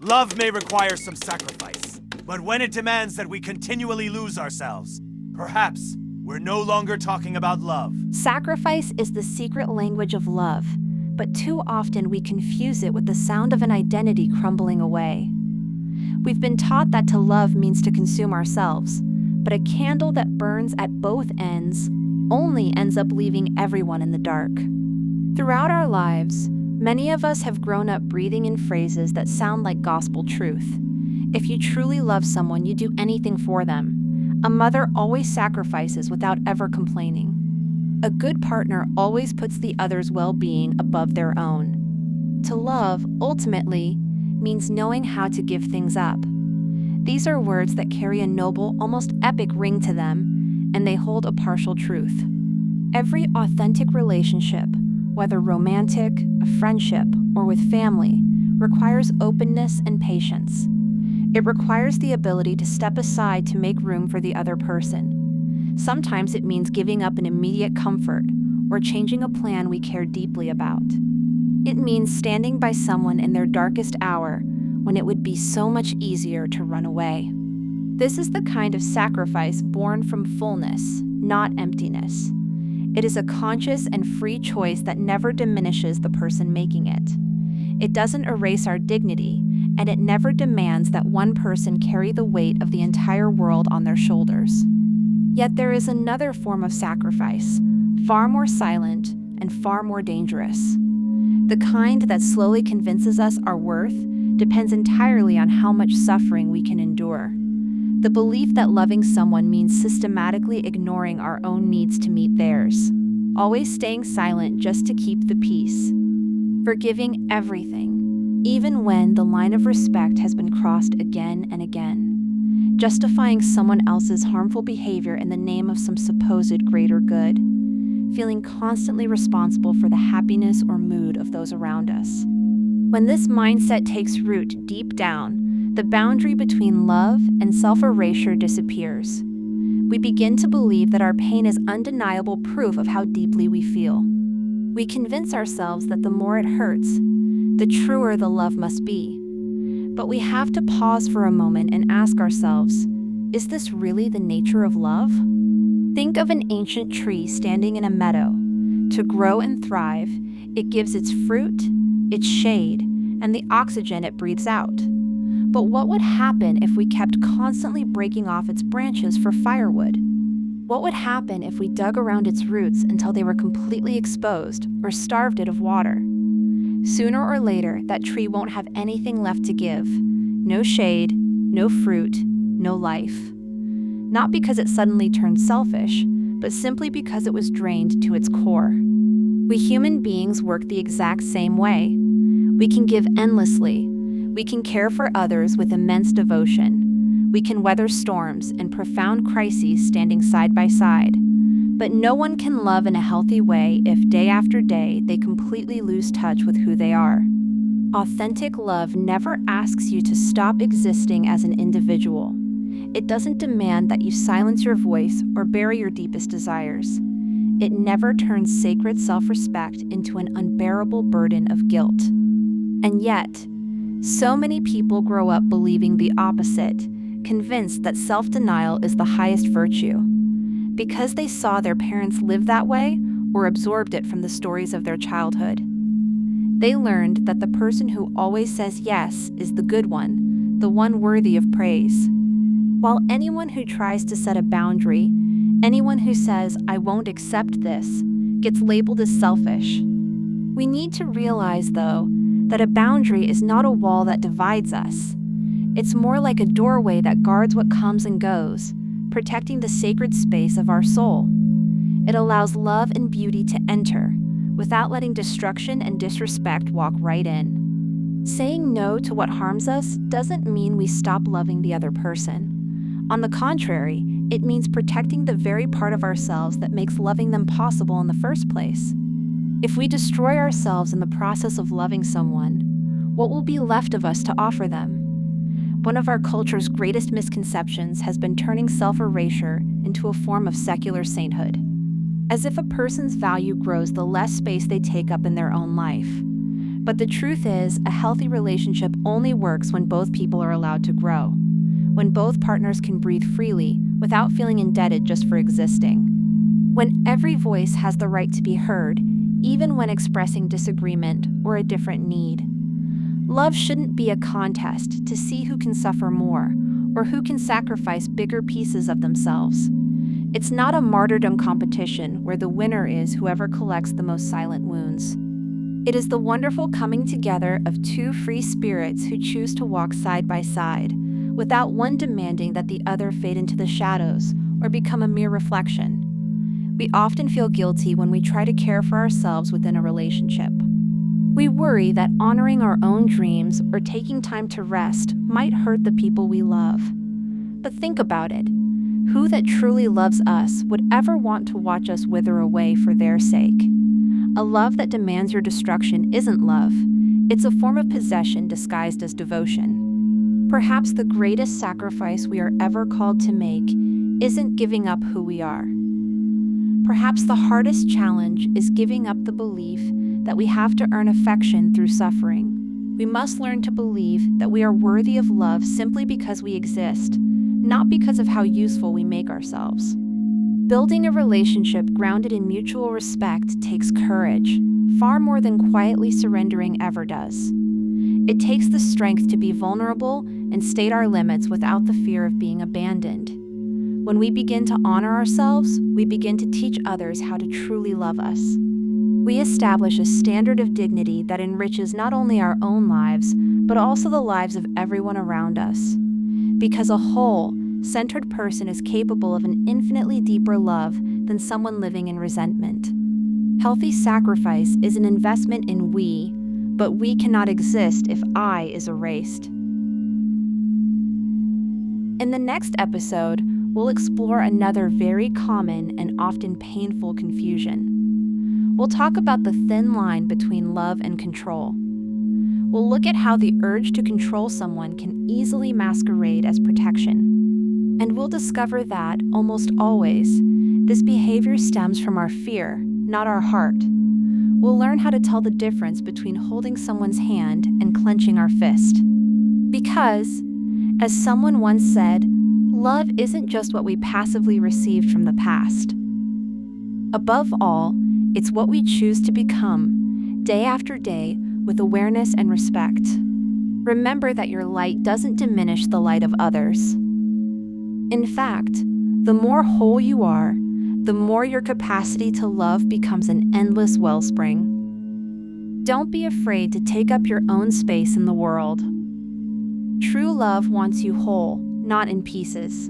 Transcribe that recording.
Love may require some sacrifice, but when it demands that we continually lose ourselves, perhaps we're no longer talking about love. Sacrifice is the secret language of love, but too often we confuse it with the sound of an identity crumbling away. We've been taught that to love means to consume ourselves, but a candle that burns at both ends only ends up leaving everyone in the dark. Throughout our lives, many of us have grown up breathing in phrases that sound like gospel truth. If you truly love someone, you do anything for them. A mother always sacrifices without ever complaining. A good partner always puts the other's well-being above their own. To love, ultimately, means knowing how to give things up. These are words that carry a noble, almost epic ring to them, and they hold a partial truth. Every authentic relationship, whether romantic, a friendship, or with family, requires openness and patience. It requires the ability to step aside to make room for the other person. Sometimes it means giving up an immediate comfort or changing a plan we care deeply about. It means standing by someone in their darkest hour when it would be so much easier to run away. This is the kind of sacrifice born from fullness, not emptiness. It is a conscious and free choice that never diminishes the person making it. It doesn't erase our dignity, and it never demands that one person carry the weight of the entire world on their shoulders. Yet there is another form of sacrifice, far more silent and far more dangerous. The kind that slowly convinces us our worth depends entirely on how much suffering we can endure. The belief that loving someone means systematically ignoring our own needs to meet theirs, always staying silent just to keep the peace, forgiving everything, even when the line of respect has been crossed again and again, justifying someone else's harmful behavior in the name of some supposed greater good, feeling constantly responsible for the happiness or mood of those around us. When this mindset takes root deep down, the boundary between love and self-erasure disappears. We begin to believe that our pain is undeniable proof of how deeply we feel. We convince ourselves that the more it hurts, the truer the love must be. But we have to pause for a moment and ask ourselves, is this really the nature of love? Think of an ancient tree standing in a meadow. To grow and thrive, it gives its fruit, its shade, and the oxygen it breathes out. But what would happen if we kept constantly breaking off its branches for firewood? What would happen if we dug around its roots until they were completely exposed or starved it of water? Sooner or later, that tree won't have anything left to give. No shade, no fruit, no life. Not because it suddenly turned selfish, but simply because it was drained to its core. We human beings work the exact same way. We can give endlessly. We can care for others with immense devotion. We can weather storms and profound crises standing side by side. But no one can love in a healthy way if day after day they completely lose touch with who they are. Authentic love never asks you to stop existing as an individual. It doesn't demand that you silence your voice or bury your deepest desires. It never turns sacred self-respect into an unbearable burden of guilt. And yet, so many people grow up believing the opposite, convinced that self-denial is the highest virtue. Because they saw their parents live that way or absorbed it from the stories of their childhood. They learned that the person who always says yes is the good one, the one worthy of praise. While anyone who tries to set a boundary, anyone who says, "I won't accept this," gets labeled as selfish. We need to realize, though, that a boundary is not a wall that divides us. It's more like a doorway that guards what comes and goes, protecting the sacred space of our soul. It allows love and beauty to enter, without letting destruction and disrespect walk right in. Saying no to what harms us doesn't mean we stop loving the other person. On the contrary, it means protecting the very part of ourselves that makes loving them possible in the first place. If we destroy ourselves in the process of loving someone, what will be left of us to offer them? One of our culture's greatest misconceptions has been turning self-erasure into a form of secular sainthood. As if a person's value grows the less space they take up in their own life. But the truth is, a healthy relationship only works when both people are allowed to grow, when both partners can breathe freely without feeling indebted just for existing, when every voice has the right to be heard, even when expressing disagreement or a different need. Love shouldn't be a contest to see who can suffer more or who can sacrifice bigger pieces of themselves. It's not a martyrdom competition where the winner is whoever collects the most silent wounds. It is the wonderful coming together of two free spirits who choose to walk side by side, without one demanding that the other fade into the shadows or become a mere reflection. We often feel guilty when we try to care for ourselves within a relationship. We worry that honoring our own dreams or taking time to rest might hurt the people we love. But think about it. Who that truly loves us would ever want to watch us wither away for their sake? A love that demands your destruction isn't love. It's a form of possession disguised as devotion. Perhaps the greatest sacrifice we are ever called to make isn't giving up who we are. Perhaps the hardest challenge is giving up the belief that we have to earn affection through suffering. We must learn to believe that we are worthy of love simply because we exist, not because of how useful we make ourselves. Building a relationship grounded in mutual respect takes courage, far more than quietly surrendering ever does. It takes the strength to be vulnerable and state our limits without the fear of being abandoned. When we begin to honor ourselves, we begin to teach others how to truly love us. We establish a standard of dignity that enriches not only our own lives, but also the lives of everyone around us. Because a whole, centered person is capable of an infinitely deeper love than someone living in resentment. Healthy sacrifice is an investment in we, but we cannot exist if I is erased. In the next episode, we'll explore another very common and often painful confusion. We'll talk about the thin line between love and control. We'll look at how the urge to control someone can easily masquerade as protection. And we'll discover that, almost always, this behavior stems from our fear, not our heart. We'll learn how to tell the difference between holding someone's hand and clenching our fist. Because, as someone once said, love isn't just what we passively received from the past. Above all, it's what we choose to become, day after day, with awareness and respect. Remember that your light doesn't diminish the light of others. In fact, the more whole you are, the more your capacity to love becomes an endless wellspring. Don't be afraid to take up your own space in the world. True love wants you whole, not in pieces.